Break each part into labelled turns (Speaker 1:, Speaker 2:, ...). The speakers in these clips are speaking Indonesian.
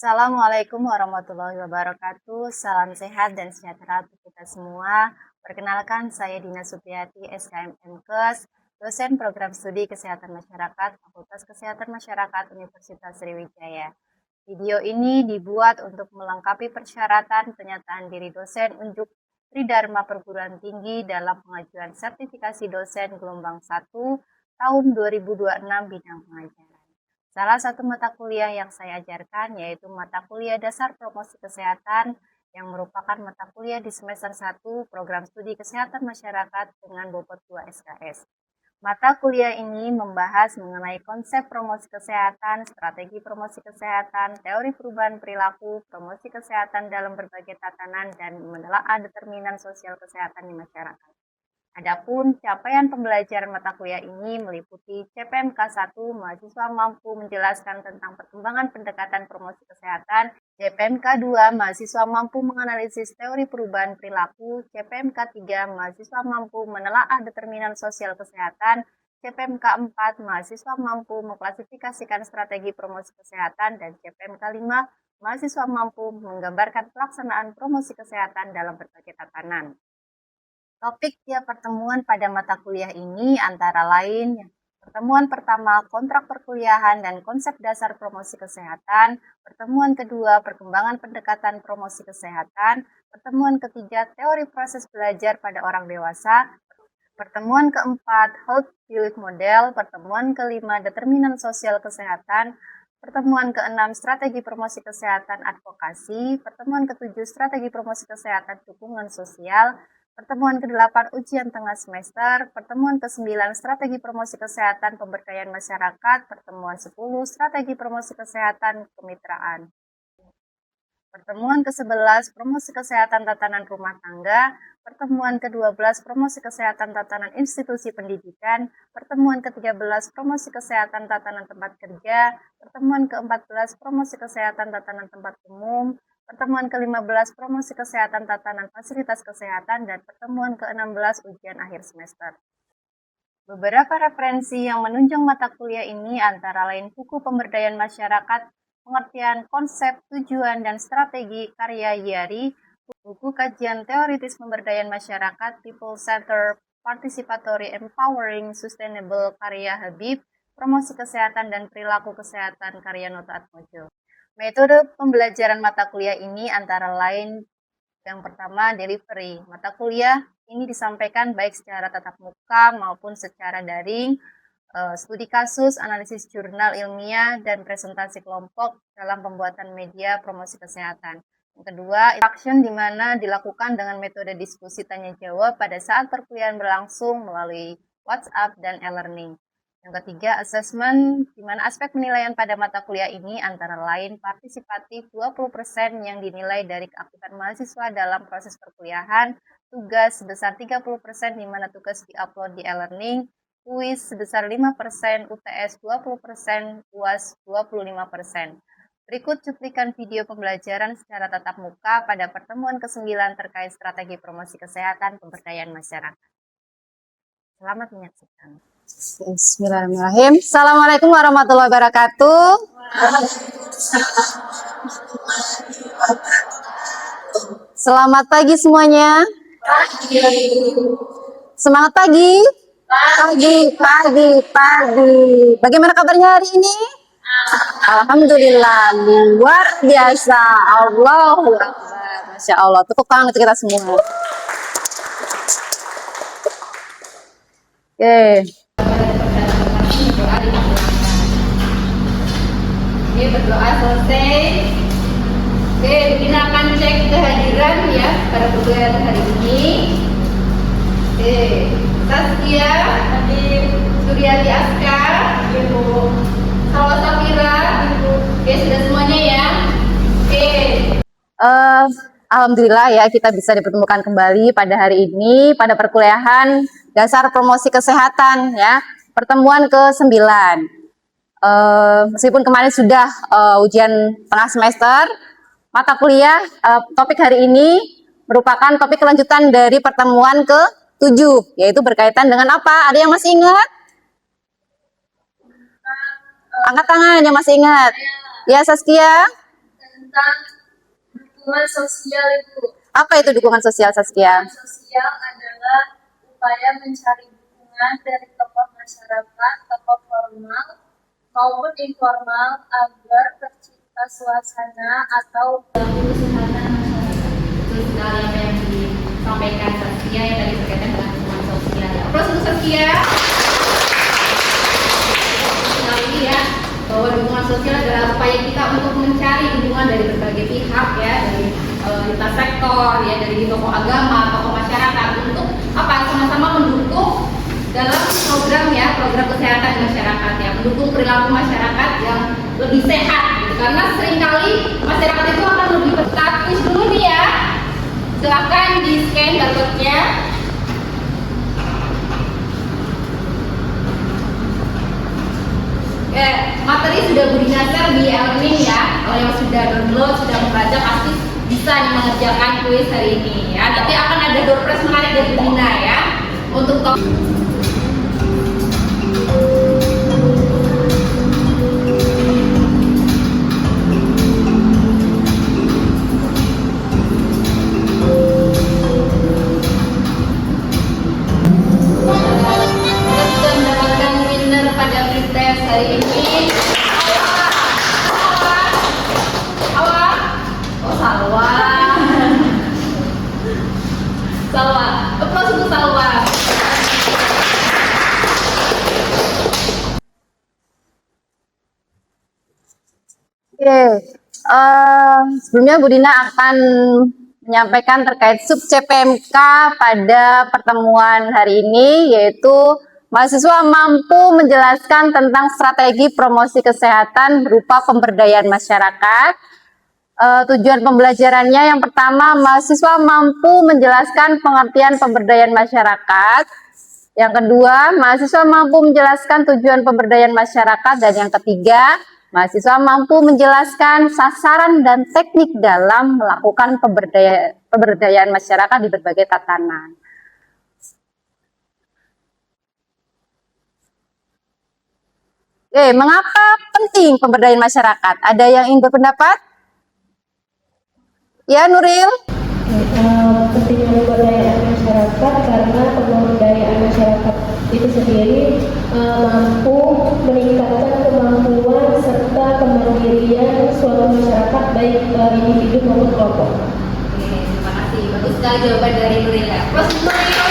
Speaker 1: Assalamualaikum warahmatullahi wabarakatuh. Salam sehat dan sejahtera untuk kita semua. Perkenalkan, saya Dina Supriyati, SKM MKes, dosen program studi Kesehatan Masyarakat, Fakultas Kesehatan Masyarakat Universitas Sriwijaya. Video ini dibuat untuk melengkapi persyaratan penyataan diri dosen unjuk Tridharma Perguruan Tinggi dalam pengajuan sertifikasi dosen gelombang 1 tahun 2026 bidang pengajaran. Salah satu mata kuliah yang saya ajarkan yaitu mata kuliah Dasar Promosi Kesehatan yang merupakan mata kuliah di semester 1 Program Studi Kesehatan Masyarakat dengan bobot 2 SKS. Mata kuliah ini membahas mengenai konsep promosi kesehatan, strategi promosi kesehatan, teori perubahan perilaku, promosi kesehatan dalam berbagai tatanan, dan menelaah determinan sosial kesehatan di masyarakat. Adapun capaian pembelajaran mata kuliah ini meliputi CPMK 1, mahasiswa mampu menjelaskan tentang perkembangan pendekatan promosi kesehatan, CPMK 2, mahasiswa mampu menganalisis teori perubahan perilaku, CPMK 3, mahasiswa mampu menelaah determinan sosial kesehatan, CPMK 4, mahasiswa mampu mengklasifikasikan strategi promosi kesehatan, dan CPMK 5, mahasiswa mampu menggambarkan pelaksanaan promosi kesehatan dalam berbagai tatanan. Topik tiap pertemuan pada mata kuliah ini antara lain pertemuan pertama, kontrak perkuliahan dan konsep dasar promosi kesehatan. Pertemuan kedua, perkembangan pendekatan promosi kesehatan. Pertemuan ketiga, teori proses belajar pada orang dewasa. Pertemuan keempat, health village model. Pertemuan kelima, determinan sosial kesehatan. Pertemuan keenam, strategi promosi kesehatan advokasi. Pertemuan ketujuh, strategi promosi kesehatan dukungan sosial. Pertemuan ke-8, ujian tengah semester. Pertemuan ke-9, strategi promosi kesehatan pemberdayaan masyarakat. Pertemuan 10, strategi promosi kesehatan kemitraan. Pertemuan ke-11, promosi kesehatan tatanan rumah tangga. Pertemuan ke-12, promosi kesehatan tatanan institusi pendidikan. Pertemuan ke-13, promosi kesehatan tatanan tempat kerja. Pertemuan ke-14, promosi kesehatan tatanan tempat umum. Pertemuan ke-15, promosi kesehatan tatanan fasilitas kesehatan, dan pertemuan ke-16, ujian akhir semester. Beberapa referensi yang menunjang mata kuliah ini antara lain buku Pemberdayaan Masyarakat, Pengertian Konsep, Tujuan, dan Strategi karya Yari, buku Kajian Teoritis Pemberdayaan Masyarakat, People Center, Participatory Empowering Sustainable karya Habib, Promosi Kesehatan dan Perilaku Kesehatan karya Nota Atmojo. Metode pembelajaran mata kuliah ini antara lain yang pertama, delivery. Mata kuliah ini disampaikan baik secara tatap muka maupun secara daring, studi kasus, analisis jurnal ilmiah, dan presentasi kelompok dalam pembuatan media promosi kesehatan. Yang kedua, interaction di mana dilakukan dengan metode diskusi tanya-jawab pada saat perkuliahan berlangsung melalui WhatsApp dan e-learning. Yang ketiga, assessment, di mana aspek penilaian pada mata kuliah ini antara lain partisipatif 20% yang dinilai dari keaktifan mahasiswa dalam proses perkuliahan, tugas sebesar 30% di mana tugas di-upload di e-learning, kuis sebesar 5%, UTS 20%, UAS 25%. Berikut cuplikan video pembelajaran secara tatap muka pada pertemuan ke-9 terkait strategi promosi kesehatan pemberdayaan masyarakat. Selamat menyaksikan.
Speaker 2: Bismillahirrahmanirrahim. Assalamualaikum warahmatullahi wabarakatuh. Selamat pagi semuanya. Semangat pagi. Pagi. Bagaimana kabarnya hari ini? Alhamdulillah, luar biasa. Allahu Akbar. Masya Allah. Tepuk tangan untuk kita semua. Oke.
Speaker 3: Oke, berdoa selesai. Oke, kita akan cek kehadiran ya pada perkuliahan hari ini. Oke, Saskia, Suryati Askar, Ibu Salwa Safira, Ibu. Oke, sudah semuanya ya. Oke.
Speaker 2: Alhamdulillah ya kita bisa dipertemukan kembali pada hari ini pada perkuliahan Dasar Promosi Kesehatan ya, pertemuan ke-9. Meskipun kemarin sudah ujian tengah semester, mata kuliah topik hari ini merupakan topik kelanjutan dari pertemuan ke-7, yaitu berkaitan dengan apa? Ada yang masih ingat? Angkat tangan yang masih ingat. Ya, Saskia.
Speaker 4: tentang dukungan sosial itu.
Speaker 2: Apa itu dukungan sosial, Saskia?
Speaker 4: Dukungan sosial adalah upaya mencari dukungan dari tokoh masyarakat, tokoh formal maupun informal agar tercipta suasana atau kesehatan masyarakat.
Speaker 3: Betul sekali apa yang disampaikan Saskia yang tadi berkaitan dengan dukungan sosial. Aplaus untuk Saskia. Sekali ini ya, bahwa dukungan sosial adalah upaya kita untuk mencari dukungan dari berbagai pihak ya, dari lintas sektor ya, dari tokoh agama, tokoh masyarakat untuk apa? Sama-sama mendukung dalam program ya, program kesehatan di masyarakat ya, mendukung perilaku masyarakat yang lebih sehat gitu. Karena seringkali masyarakat itu akan lebih status dulu nih ya. Silakan di scan barcode-nya. Materi sudah Budina share di e-learning ya. Kalau yang sudah download, sudah membaca pasti bisa nih mengerjakan kuis hari ini ya. Tapi akan ada door prize menarik dari Budina ya. Untuk hari ini Salwa. Aplaus untuk Salwa.
Speaker 2: Oke, sebelumnya Bu Dina akan menyampaikan terkait sub CPMK pada pertemuan hari ini, yaitu mahasiswa mampu menjelaskan tentang strategi promosi kesehatan berupa pemberdayaan masyarakat. Tujuan pembelajarannya yang pertama, mahasiswa mampu menjelaskan pengertian pemberdayaan masyarakat. Yang kedua, mahasiswa mampu menjelaskan tujuan pemberdayaan masyarakat. Dan yang ketiga, mahasiswa mampu menjelaskan sasaran dan teknik dalam melakukan pemberdayaan masyarakat di berbagai tatanan. Oke, mengapa penting pemberdayaan masyarakat? Ada yang ingin berpendapat? Ya, Nuril?
Speaker 5: Pentingnya pemberdayaan masyarakat karena pemberdayaan masyarakat itu sendiri mampu meningkatkan kemampuan serta kemandirian suatu masyarakat baik individu maupun kelompok.
Speaker 3: Oke, terima kasih. Bagus sekali jawaban dari Nuril ya. Terus Nuril,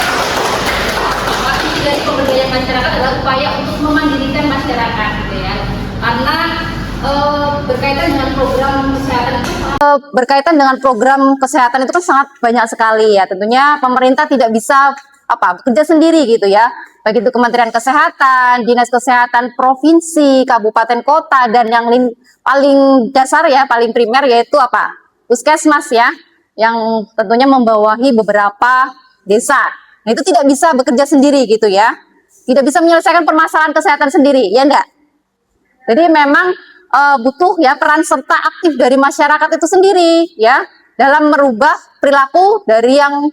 Speaker 3: arti dari pemberdayaan masyarakat adalah upaya untuk memandirikan masyarakat gitu ya. Karena berkaitan dengan program kesehatan itu
Speaker 2: berkaitan dengan program kesehatan itu kan sangat banyak sekali ya. Tentunya pemerintah tidak bisa bekerja sendiri gitu ya. Baik itu Kementerian Kesehatan, Dinas Kesehatan provinsi, kabupaten, kota, dan yang paling dasar ya, paling primer yaitu Puskesmas ya, yang tentunya membawahi beberapa desa. Nah, itu tidak bisa bekerja sendiri gitu ya. Tidak bisa menyelesaikan permasalahan kesehatan sendiri, ya enggak? Jadi memang butuh ya peran serta aktif dari masyarakat itu sendiri ya dalam merubah perilaku dari yang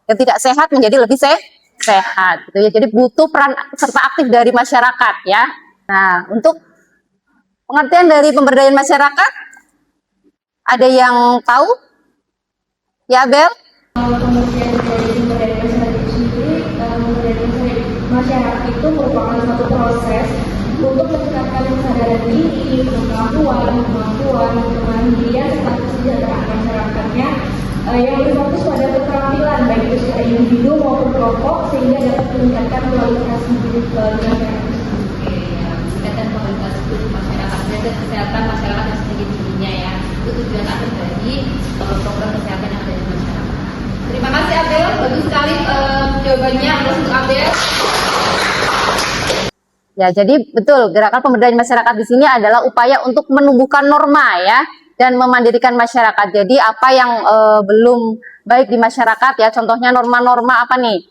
Speaker 2: tidak sehat menjadi lebih sehat gitu ya. Jadi butuh peran serta aktif dari masyarakat ya. Nah, untuk pengertian dari pemberdayaan masyarakat ada yang tahu? Ya, Bel?
Speaker 5: Pengertian dari pemberdayaan masyarakat itu sendiri, masyarakat itu merupakan suatu proses untuk meningkatkan kesadaran diri, kemampuan, kemandirian, serta kesejahteraan masyarakatnya yang berfokus pada keterampilan baik itu secara individu maupun kelompok sehingga dapat meningkatkan kualitas hidup masyarakat.
Speaker 3: Oke, ya, meningkatkan kualitas hidup masyarakat dan kesehatan masyarakat yang setinggi-tingginya ya. Itu tujuan akhir dari program kesehatan yang ada di masyarakat. Terima kasih Abel, bagus sekali jawabannya. Untuk Abel.
Speaker 2: Ya, jadi betul gerakan pemberdayaan masyarakat di sini adalah upaya untuk menumbuhkan norma ya dan memandirikan masyarakat. Jadi apa yang belum baik di masyarakat ya, contohnya norma-norma apa nih?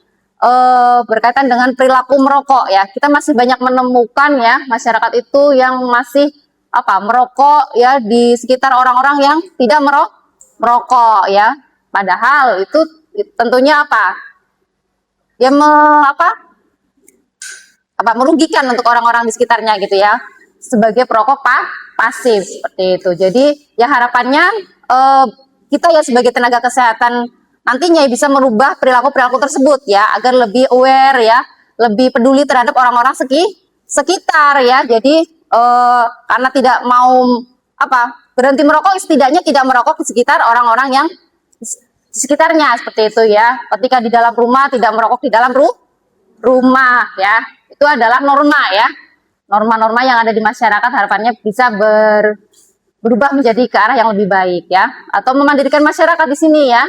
Speaker 2: Berkaitan dengan perilaku merokok ya. Kita masih banyak menemukan ya masyarakat itu yang masih merokok ya di sekitar orang-orang yang tidak merokok ya. Padahal itu tentunya ya merugikan untuk orang-orang di sekitarnya gitu ya, sebagai perokok pasif seperti itu. Jadi ya harapannya kita ya sebagai tenaga kesehatan nantinya bisa merubah perilaku-perilaku tersebut ya agar lebih aware ya, lebih peduli terhadap orang-orang sekitar ya. Jadi karena tidak mau berhenti merokok, setidaknya tidak merokok di sekitar orang-orang yang di sekitarnya seperti itu ya. Ketika di dalam rumah tidak merokok di dalam rumah ya. Itu adalah norma ya. Norma-norma yang ada di masyarakat harapannya bisa berubah menjadi ke arah yang lebih baik ya. Atau memandirikan masyarakat di sini ya.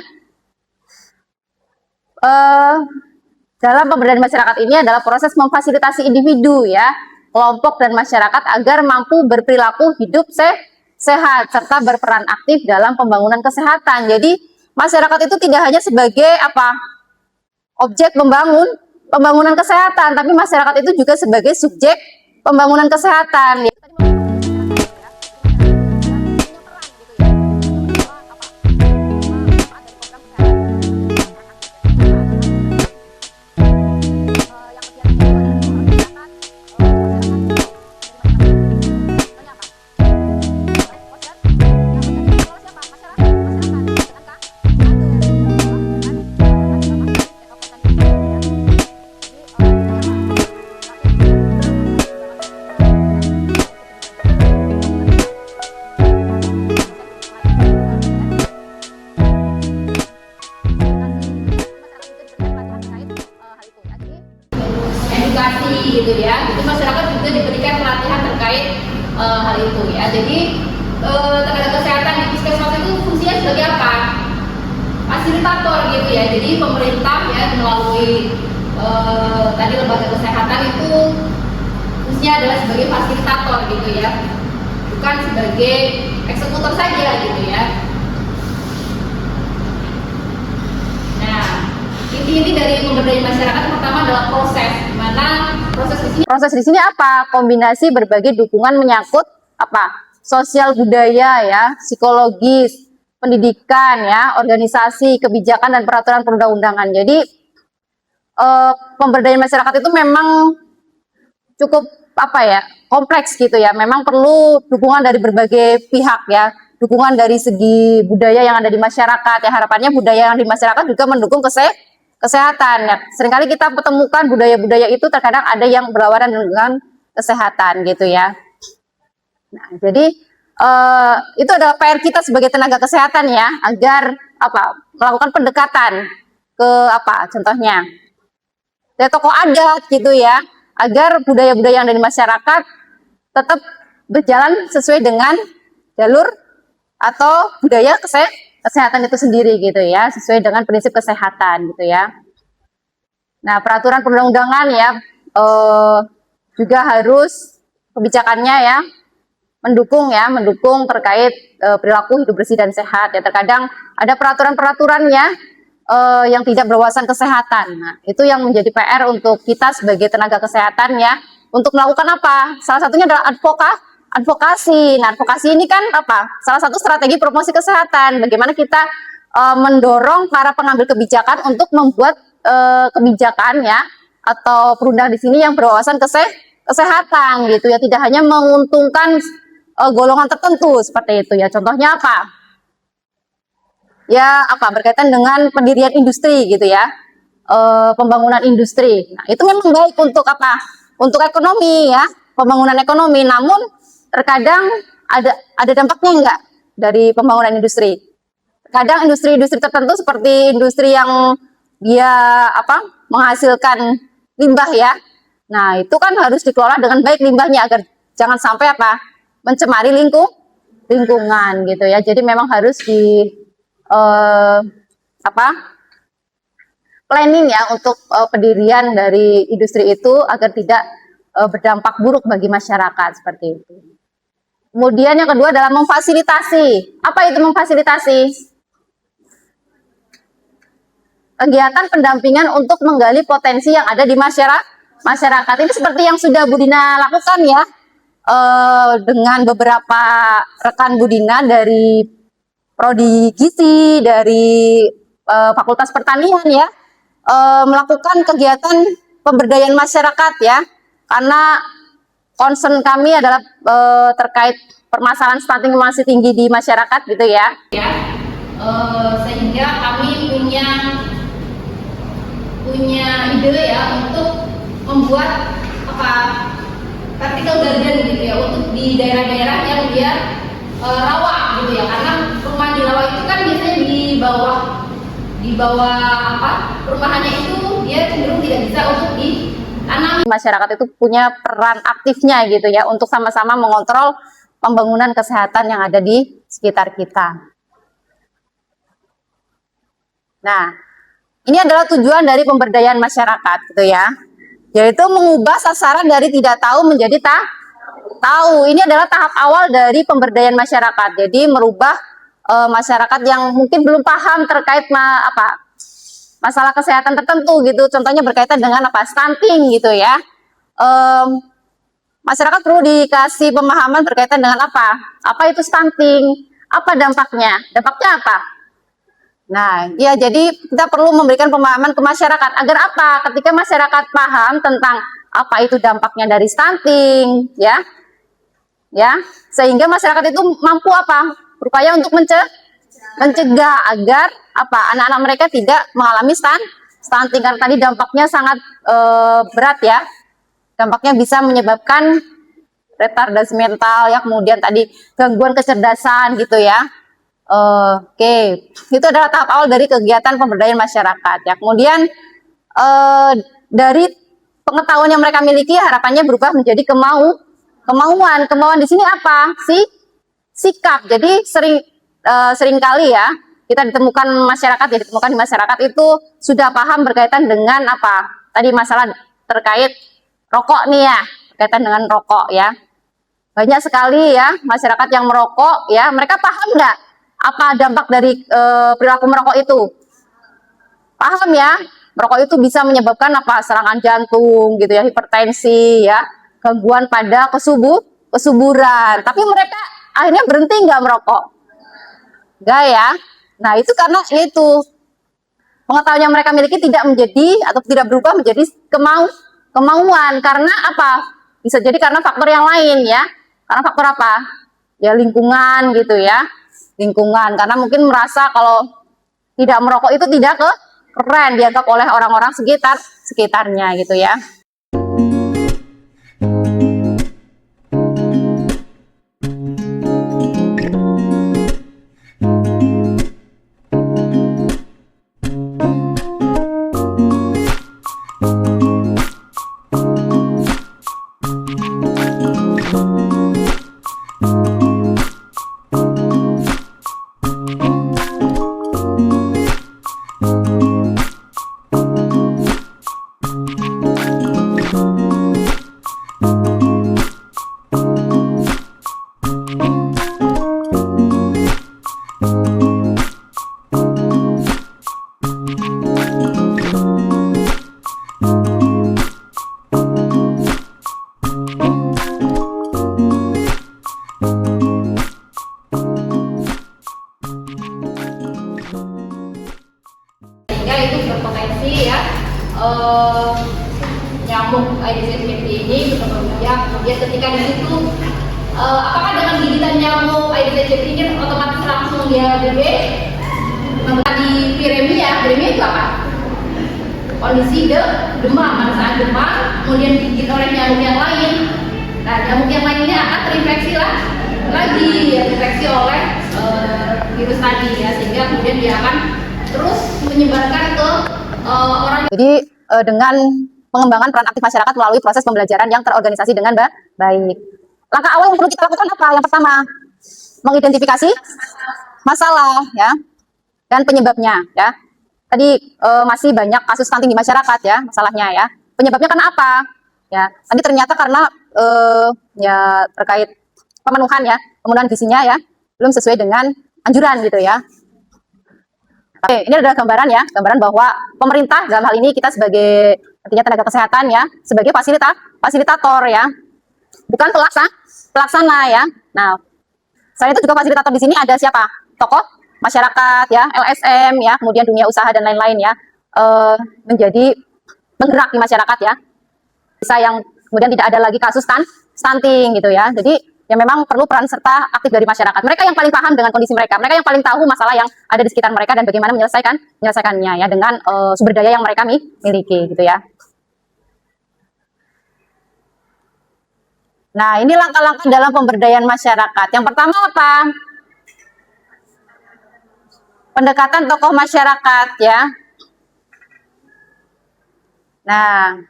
Speaker 2: Dalam pemberdayaan masyarakat ini adalah proses memfasilitasi individu ya, kelompok dan masyarakat agar mampu berperilaku hidup sehat serta berperan aktif dalam pembangunan kesehatan. Jadi masyarakat itu tidak hanya sebagai objek pembangunan kesehatan, tapi masyarakat itu juga sebagai subjek pembangunan kesehatan.
Speaker 3: Edukasi gitu ya, jadi masyarakat juga diberikan pelatihan terkait hal itu ya. Jadi tenaga kesehatan di puskesmas itu fungsinya sebagai apa? Fasilitator gitu ya. Jadi pemerintah ya melalui tadi lembaga kesehatan itu fungsinya adalah sebagai fasilitator gitu ya, bukan sebagai eksekutor saja gitu ya. Inti dari pemberdayaan masyarakat pertama adalah proses, dimana
Speaker 2: proses di sini apa? Kombinasi berbagai dukungan menyangkut sosial budaya ya, psikologis, pendidikan ya, organisasi, kebijakan dan peraturan perundang-undangan. Jadi pemberdayaan masyarakat itu memang cukup kompleks gitu ya. Memang perlu dukungan dari berbagai pihak ya. Dukungan dari segi budaya yang ada di masyarakat ya, harapannya budaya yang di masyarakat juga mendukung kesehatan ya. Seringkali kita pertemukan budaya-budaya itu terkadang ada yang berlawanan dengan kesehatan gitu ya. Nah, jadi itu adalah PR kita sebagai tenaga kesehatan ya, agar melakukan pendekatan ke contohnya dari tokoh adat gitu ya, agar budaya-budaya yang ada di masyarakat tetap berjalan sesuai dengan jalur atau budaya kesehatan itu sendiri gitu ya, sesuai dengan prinsip kesehatan gitu ya. Nah, peraturan perundang-undangan ya juga harus kebijakannya ya mendukung terkait perilaku hidup bersih dan sehat ya. Terkadang ada peraturan-peraturannya yang tidak berwawasan kesehatan. Nah, itu yang menjadi PR untuk kita sebagai tenaga kesehatan ya, untuk melakukan apa? Salah satunya adalah advokasi. Nah, advokasi ini kan salah satu strategi promosi kesehatan. Bagaimana kita mendorong para pengambil kebijakan untuk membuat kebijakan ya atau perundang di sini yang berwawasan kesehatan gitu ya, tidak hanya menguntungkan golongan tertentu seperti itu ya. Contohnya berkaitan dengan pendirian industri gitu ya, pembangunan industri. Nah, itu memang baik untuk untuk ekonomi ya, pembangunan ekonomi. Namun terkadang ada dampaknya enggak dari pembangunan industri. Kadang industri-industri tertentu seperti industri yang dia menghasilkan limbah ya. Nah, itu kan harus dikelola dengan baik limbahnya agar jangan sampai mencemari lingkungan gitu ya. Jadi memang harus di planning ya untuk pendirian dari industri itu agar tidak berdampak buruk bagi masyarakat seperti itu. Kemudian yang kedua adalah memfasilitasi. Apa itu memfasilitasi? Kegiatan pendampingan untuk menggali potensi yang ada di masyarakat. Ini seperti yang sudah Budina lakukan ya, dengan beberapa rekan Budina dari Prodi Gizi, dari Fakultas Pertanian ya, melakukan kegiatan pemberdayaan masyarakat ya, karena concern kami adalah terkait permasalahan stunting yang masih tinggi di masyarakat gitu ya.
Speaker 3: Sehingga kami punya ide ya untuk membuat vertical garden gitu ya, untuk di daerah-daerah yang dia rawa gitu ya, karena rumah di rawa itu kan biasanya di bawah perumahannya itu dia cenderung tidak bisa untuk ditanami.
Speaker 2: Masyarakat itu punya peran aktifnya gitu ya untuk sama-sama mengontrol pembangunan kesehatan yang ada di sekitar kita. Nah, ini adalah tujuan dari pemberdayaan masyarakat gitu ya, yaitu mengubah sasaran dari tidak tahu menjadi tahu. Ini adalah tahap awal dari pemberdayaan masyarakat. Jadi merubah masyarakat yang mungkin belum paham terkait masalah kesehatan tertentu gitu. Contohnya berkaitan dengan stunting gitu ya. Masyarakat perlu dikasih pemahaman berkaitan dengan apa itu stunting, apa dampaknya apa. Nah, ya jadi kita perlu memberikan pemahaman ke masyarakat agar ketika masyarakat paham tentang apa itu dampaknya dari stunting, ya, sehingga masyarakat itu mampu berupaya untuk mencegah agar anak-anak mereka tidak mengalami stunting, karena tadi dampaknya sangat berat ya. Dampaknya bisa menyebabkan retardasi mental ya, kemudian tadi gangguan kecerdasan gitu ya. Oke, itu adalah tahap awal dari kegiatan pemberdayaan masyarakat ya. Kemudian dari pengetahuan yang mereka miliki harapannya berubah menjadi kemauan. Kemauan di sini sikap. Jadi sering kali ya kita ditemukan di masyarakat itu sudah paham berkaitan dengan tadi masalah terkait rokok nih ya, berkaitan dengan rokok ya. Banyak sekali ya masyarakat yang merokok ya, mereka paham nggak apa dampak dari perilaku merokok itu? Paham ya, merokok itu bisa menyebabkan serangan jantung gitu ya, hipertensi ya, gangguan pada kesuburan. Tapi mereka akhirnya berhenti nggak merokok? Nggak ya. Nah itu karena itu pengetahuan yang mereka miliki tidak berubah menjadi kemauan. Karena bisa jadi karena faktor yang lain ya. Karena faktor ya lingkungan gitu ya, lingkungan, karena mungkin merasa kalau tidak merokok itu tidak keren dianggap oleh orang-orang sekitarnya gitu ya.
Speaker 3: Nyamuk Aedes aegypti ini berkembang biak. Kemudian ketika di situ apakah dengan gigitan nyamuk Aedes aegypti ini otomatis langsung dia gede? Di viremia itu kondisi demam, pada saat demam kemudian digigit oleh nyamuk yang lain. Nah, nyamuk yang lainnya akan terinfeksi lagi ya, terinfeksi oleh virus tadi ya, sehingga kemudian dia akan terus menyebarkan ke orang.
Speaker 2: Jadi dengan pengembangan peran aktif masyarakat melalui proses pembelajaran yang terorganisasi dengan baik. Langkah awal yang perlu kita lakukan apa? Yang pertama, mengidentifikasi masalah ya dan penyebabnya ya. Tadi masih banyak kasus stunting di masyarakat ya, masalahnya ya. Penyebabnya karena apa? Ya, tadi ternyata karena ya terkait pemenuhan gizinya ya belum sesuai dengan anjuran gitu ya. Oke, ini adalah gambaran bahwa pemerintah dalam hal ini kita sebagai artinya tenaga kesehatan ya, sebagai fasilitator ya, bukan pelaksana ya. Nah, selain itu juga fasilitator di sini ada siapa? Tokoh masyarakat ya, LSM ya, kemudian dunia usaha dan lain-lain ya, menjadi penggerak di masyarakat ya. Bisa yang kemudian tidak ada lagi kasus stunting gitu ya. Jadi ya memang perlu peran serta aktif dari masyarakat. Mereka yang paling paham dengan kondisi mereka yang paling tahu masalah yang ada di sekitar mereka dan bagaimana menyelesaikannya ya dengan sumber daya yang mereka miliki gitu ya. Nah, ini langkah-langkah dalam pemberdayaan masyarakat. Yang pertama apa? Pendekatan tokoh masyarakat ya. Nah,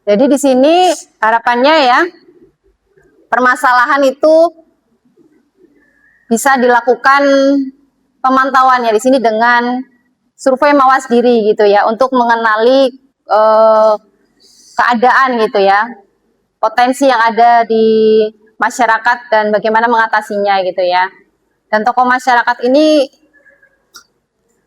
Speaker 2: jadi di sini harapannya ya, permasalahan itu bisa dilakukan pemantauannya di sini dengan survei mawas diri gitu ya, untuk mengenali keadaan gitu ya, potensi yang ada di masyarakat dan bagaimana mengatasinya gitu ya. Dan tokoh masyarakat ini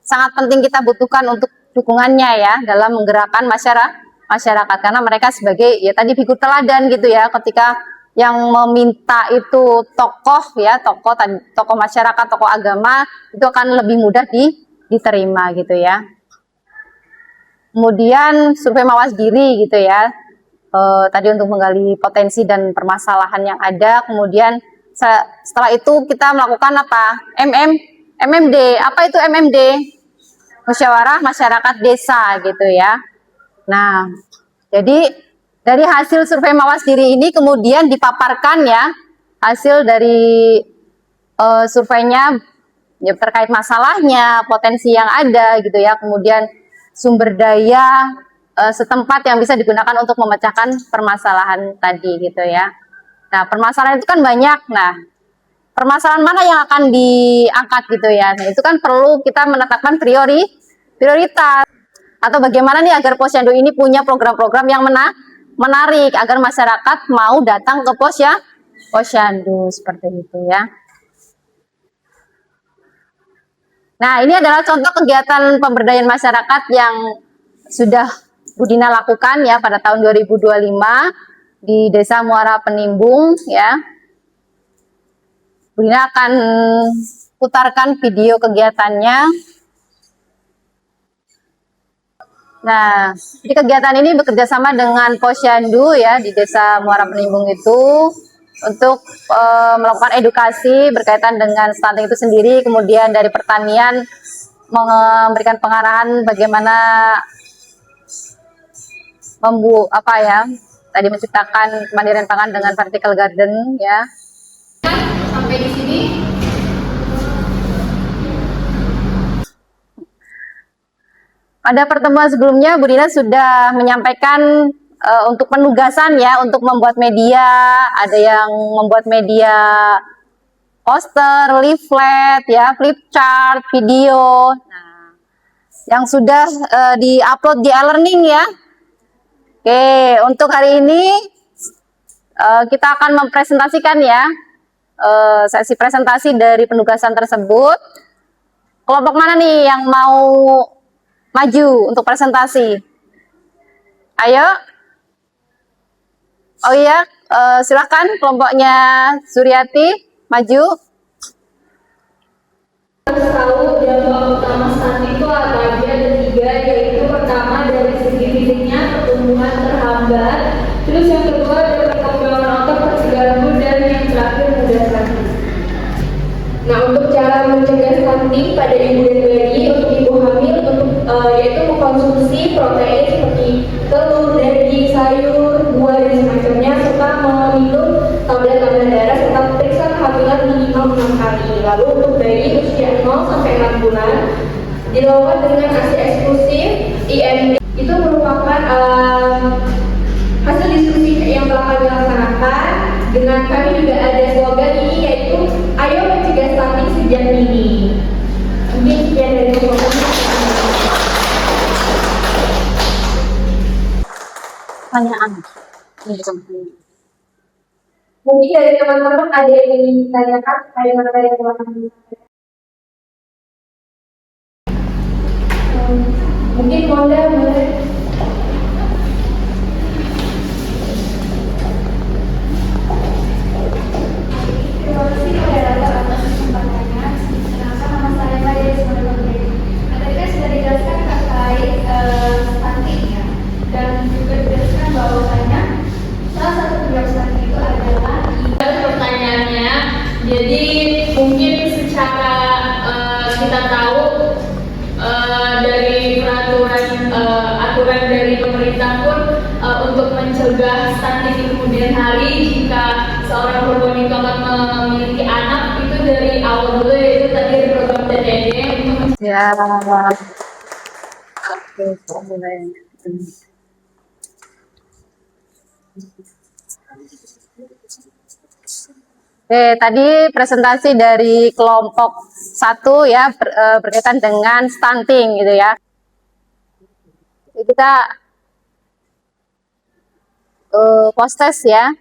Speaker 2: sangat penting kita butuhkan untuk dukungannya ya dalam menggerakkan masyarakat karena mereka sebagai ya tadi figur teladan gitu ya, ketika yang meminta itu tokoh ya, tokoh masyarakat, tokoh agama itu akan lebih mudah diterima gitu ya. Kemudian survei mawas diri gitu ya, tadi untuk menggali potensi dan permasalahan yang ada. Kemudian setelah itu kita melakukan apa? MMD. Apa itu MMD? Musyawarah Masyarakat Desa gitu ya. Nah, jadi dari hasil survei mawas diri ini kemudian dipaparkan ya hasil dari surveinya ya, terkait masalahnya, potensi yang ada gitu ya, kemudian sumber daya setempat yang bisa digunakan untuk memecahkan permasalahan tadi gitu ya. Nah, permasalahan itu kan banyak. Nah, permasalahan mana yang akan diangkat gitu ya. Nah, itu kan perlu kita menetapkan prioritas. Atau bagaimana nih agar Posyandu ini punya program-program yang menarik agar masyarakat mau datang ke Posyandu seperti itu ya. Nah, ini adalah contoh kegiatan pemberdayaan masyarakat yang sudah Bu Dina lakukan ya pada tahun 2025 di Desa Muara Penimbung ya. Bu Dina akan putarkan video kegiatannya. Nah, di kegiatan ini bekerja sama dengan Posyandu ya di Desa Muara Penimbung itu untuk melakukan edukasi berkaitan dengan stunting itu sendiri, kemudian dari pertanian memberikan pengarahan bagaimana tadi menciptakan kemandirian pangan dengan vertical garden ya.
Speaker 3: Sampai di sini.
Speaker 2: Pada pertemuan sebelumnya Bu Dina sudah menyampaikan untuk penugasan ya, untuk membuat media, ada yang membuat media poster, leaflet ya, flip chart, video. Nah, yang sudah di-upload di e-learning ya. Oke, untuk hari ini kita akan mempresentasikan ya sesi presentasi dari penugasan tersebut. Kelompok mana nih yang mau maju untuk presentasi? Ayo. Oh iya, silakan kelompoknya Suryati maju.
Speaker 5: Harus tahu dampak utama stunting itu apa aja, ada 3, yaitu pertama dari segi fisiknya pertumbuhan terhambat, terus yang kedua ada perkembangan otot terganggu, dan yang terakhir mudah sakit. Nah, untuk cara mencegah stunting pada ibu dan bayi, untuk ibu hamil yaitu mengkonsumsi protein seperti telur, daging, sayur, buah dan semacamnya, serta meminum tablet-tablet darah, serta periksa kehamilan minimal 6 kali. Lalu untuk bayi usia 0 sampai 6 bulan dilakukan dengan ASI eksklusif IMD. Itu merupakan hasil diskusi yang telah kami laksanakan. Dengan kami juga ada slogan ini, yaitu ayo mencegah stunting sejak dini. Mungkin sekian dari
Speaker 2: Pertanyaan.
Speaker 5: mungkin dari teman-teman ada yang ingin ditanyakan, ada materi yang telah kami sampaikan. Mungkin Monda boleh.
Speaker 6: Terima kasih kepada Rata atas kesempatannya. Kenalkan, nama saya Maya Ismail Putri. Nah, tadi kan sudah dijelaskan terkait stunting ya, dan juga dijelaskan bahwasanya salah satu penyebab
Speaker 5: untuk mencegah stunting di kemudian hari jika seorang perempuan itu akan memiliki anak itu dari awal dulu, yaitu tadi ada program TTD untuk
Speaker 2: Ya. Oke, tadi presentasi dari kelompok 1 ya berkaitan dengan stunting gitu ya. Jadi kita post test ya.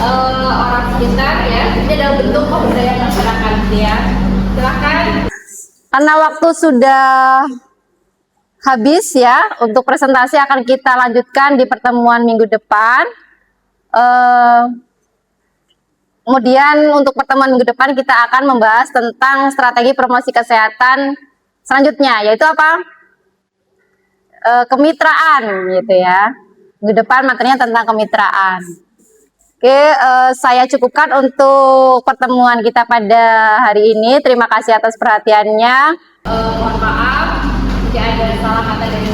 Speaker 3: Orang sekitar ya, ini dalam bentuk pemberdayaan masyarakat ya. Silakan.
Speaker 2: Karena waktu sudah habis ya, untuk presentasi akan kita lanjutkan di pertemuan minggu depan. Kemudian untuk pertemuan minggu depan kita akan membahas tentang strategi promosi kesehatan selanjutnya, yaitu apa? Kemitraan gitu ya. Minggu depan materinya tentang kemitraan. Oke, saya cukupkan untuk pertemuan kita pada hari ini. Terima kasih atas perhatiannya.
Speaker 3: Mohon maaf jika ada salah kata dari